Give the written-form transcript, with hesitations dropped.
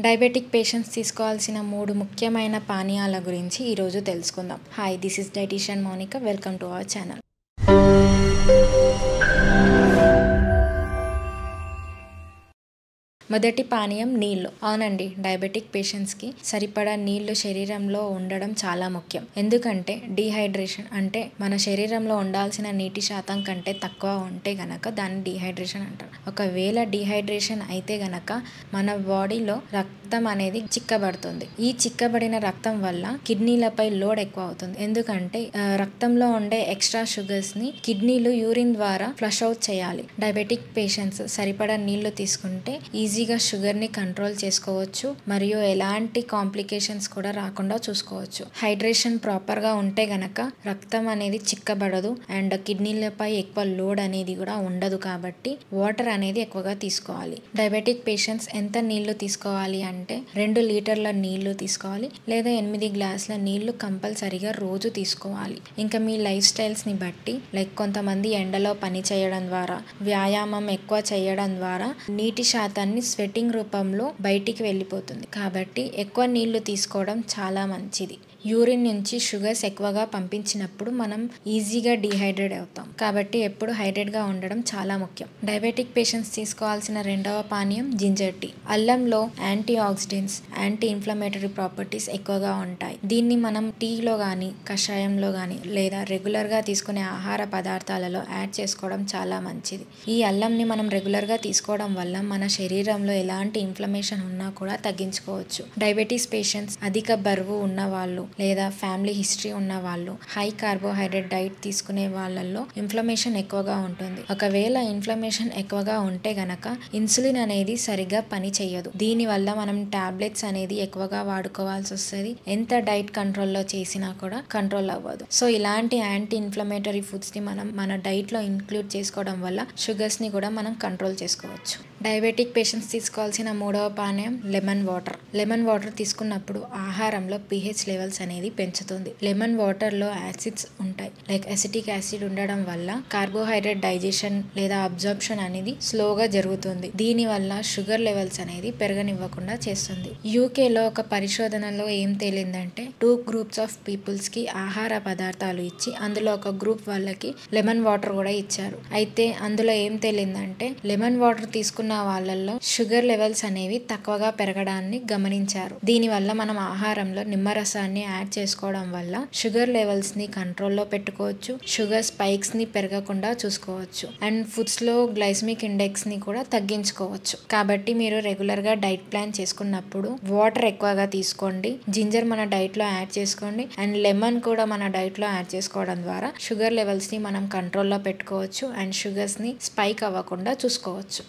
Diabetic patients తీసుకోవాల్సిన 3 ముఖ్యమైన పానీయాల గురించి ఈరోజు తెలుసుకుందాం. Hi, this is dietician Mounika. Welcome to our channel. మొదటి పానీయం నీళ్లు. అవునండి, డయాబెటిక్ పేషెంట్స్కి సరిపడా నీళ్లు శరీరంలో ఉండడం చాలా ముఖ్యం. ఎందుకంటే డీహైడ్రేషన్ అంటే మన శరీరంలో ఉండాల్సిన నీటి శాతం కంటే తక్కువ ఉంటే గనక దాన్ని డీహైడ్రేషన్ అంటారు. ఒకవేళ డీహైడ్రేషన్ అయితే గనక మన బాడీలో రక్తం అనేది చిక్కబడుతుంది. ఈ చిక్కబడిన రక్తం వల్ల కిడ్నీలపై లోడ్ ఎక్కువ అవుతుంది. ఎందుకంటే రక్తంలో ఉండే ఎక్స్ట్రా షుగర్స్ ని కిడ్నీలు యూరిన్ ద్వారా ఫ్లష్ అవుట్ చేయాలి. డయాబెటిక్ పేషెంట్స్ సరిపడా నీళ్లు తీసుకుంటే ఈజీగా షుగర్ ని కంట్రోల్ చేసుకోవచ్చు మరియు ఎలాంటి కాంప్లికేషన్స్ కూడా రాకుండా చూసుకోవచ్చు. హైడ్రేషన్ ప్రాపర్ గా ఉంటే గనక రక్తం అనేది చిక్కబడదు అండ్ కిడ్నీలపై ఎక్కువ లోడ్ అనేది కూడా ఉండదు. కాబట్టి వాటర్ అనేది ఎక్కువగా తీసుకోవాలి. డయాబెటిక్ పేషెంట్స్ ఎంత నీళ్లు తీసుకోవాలి అంటే 2 లీటర్ల నీళ్లు తీసుకోవాలి లేదా 8 గ్లాసుల నీళ్లు కంపల్సరీగా రోజు తీసుకోవాలి. ఇంకా మీ లైఫ్ స్టైల్స్ ని బట్టి కొంతమంది ఎండలో పని చేయడం ద్వారా, వ్యాయామం ఎక్కువ చేయడం ద్వారా నీటి శాతాన్ని స్వెట్టింగ్ రూపంలో బయటికి వెళ్ళిపోతుంది. కాబట్టి ఎక్కువ నీళ్లు తీసుకోవడం చాలా మంచిది. యూరిన్ నుంచి షుగర్స్ ఎక్కువగా పంపించినప్పుడు మనం ఈజీగా డీహైడ్రేట్ అవుతాం. కాబట్టి ఎప్పుడు హైడ్రేట్ గా ఉండడం చాలా ముఖ్యం. డయాబెటిక్ పేషెంట్స్ తీసుకోవాల్సిన రెండవ పానీయం జింజర్ టీ. అల్లంలో antioxidants, anti inflammatory properties ఎక్కువగా ఉంటాయి. దీన్ని మనం టీలో గానీ, కషాయంలో గానీ లేదా రెగ్యులర్ గా తీసుకునే ఆహార పదార్థాలలో యాడ్ చేసుకోవడం చాలా మంచిది. ఈ అల్లంని మనం రెగ్యులర్ గా తీసుకోవడం వల్ల మన శరీరంలో ఎలాంటి ఇన్ఫ్లమేషన్ ఉన్నా కూడా తగ్గించుకోవచ్చు. డయాబెటీస్ పేషెంట్స్, అధిక బరువు ఉన్న వాళ్ళు లేదా ఫ్యామిలీ హిస్టరీ ఉన్న వాళ్ళు, హై కార్బోహైడ్రేట్ డైట్ తీసుకునే వాళ్ళల్లో ఇన్ఫ్లమేషన్ ఎక్కువగా ఉంటుంది. ఒకవేళ ఇన్ఫ్లమేషన్ ఎక్కువగా ఉంటే గనక ఇన్సులిన్ అనేది సరిగ్గా పని చేయదు. దీని వల్ల మనం టాబ్లెట్స్ అనేది ఎక్కువగా వాడుకోవాల్సి వస్తుంది. ఎంత డైట్ కంట్రోల్లో చేసినా కూడా కంట్రోల్ అవ్వదు. సో ఇలాంటి యాంటీ ఇన్ఫ్లమేటరీ ఫుడ్స్ ని మనం మన డైట్ లో ఇంక్లూడ్ చేసుకోవడం వల్ల షుగర్స్ ని కూడా మనం కంట్రోల్ చేసుకోవచ్చు. డయాబెటిక్ పేషెంట్స్ తీసుకోవాల్సిన 3వ పానీయం లెమన్ వాటర్. లెమన్ వాటర్ తీసుకున్నప్పుడు ఆహారంలో pH లెవెల్స్ అనేది పెంచుతుంది. లెమన్ వాటర్ లో యాసిడ్స్ ఉంటాయి. అసిటిక్ యాసిడ్ ఉండడం వల్ల కార్బోహైడ్రేట్ డైజెషన్ లేదా అబ్జార్ప్షన్ అనేది స్లోగా జరుగుతుంది. దీని వల్ల షుగర్ లెవెల్స్ అనేది పెరగనివ్వకుండా చేస్తుంది. యూకేలో ఒక పరిశోధనలో ఏం తేలిందంటే 2 గ్రూప్స్ ఆఫ్ పీపుల్స్ కి ఆహార పదార్థాలు ఇచ్చి అందులో ఒక గ్రూప్ వాళ్ళకి లెమన్ వాటర్ కూడా ఇచ్చారు. అయితే అందులో ఏం తేలిందంటే లెమన్ వాటర్ తీసుకున్న వాళ్ళల్లో షుగర్ లెవెల్స్ అనేవి తక్కువగా పెరగడాన్ని గమనించారు. దీని వల్ల మనం ఆహారంలో నిమ్మరసాన్ని యాడ్ చేసుకోవడం వల్ల షుగర్ లెవెల్స్ ని కంట్రోల్లో పెట్టుకోవచ్చు. షుగర్ స్పైక్స్ ని పెరగకుండా చూసుకోవచ్చు అండ్ ఫుడ్స్ లో గ్లైసెమిక్ ఇండెక్స్ ని కూడా తగ్గించుకోవచ్చు. కాబట్టి మీరు రెగ్యులర్ గా డైట్ ప్లాన్ చేసుకున్నప్పుడు వాటర్ ఎక్కువగా తీసుకోండి. జింజర్ మన డైట్ లో యాడ్ చేసుకోండి అండ్ లెమన్ కూడా మన డైట్ లో యాడ్ చేసుకోవడం ద్వారా షుగర్ లెవెల్స్ ని మనం కంట్రోల్లో పెట్టుకోవచ్చు అండ్ షుగర్స్ ని స్పైక్ అవ్వకుండా చూసుకోవచ్చు.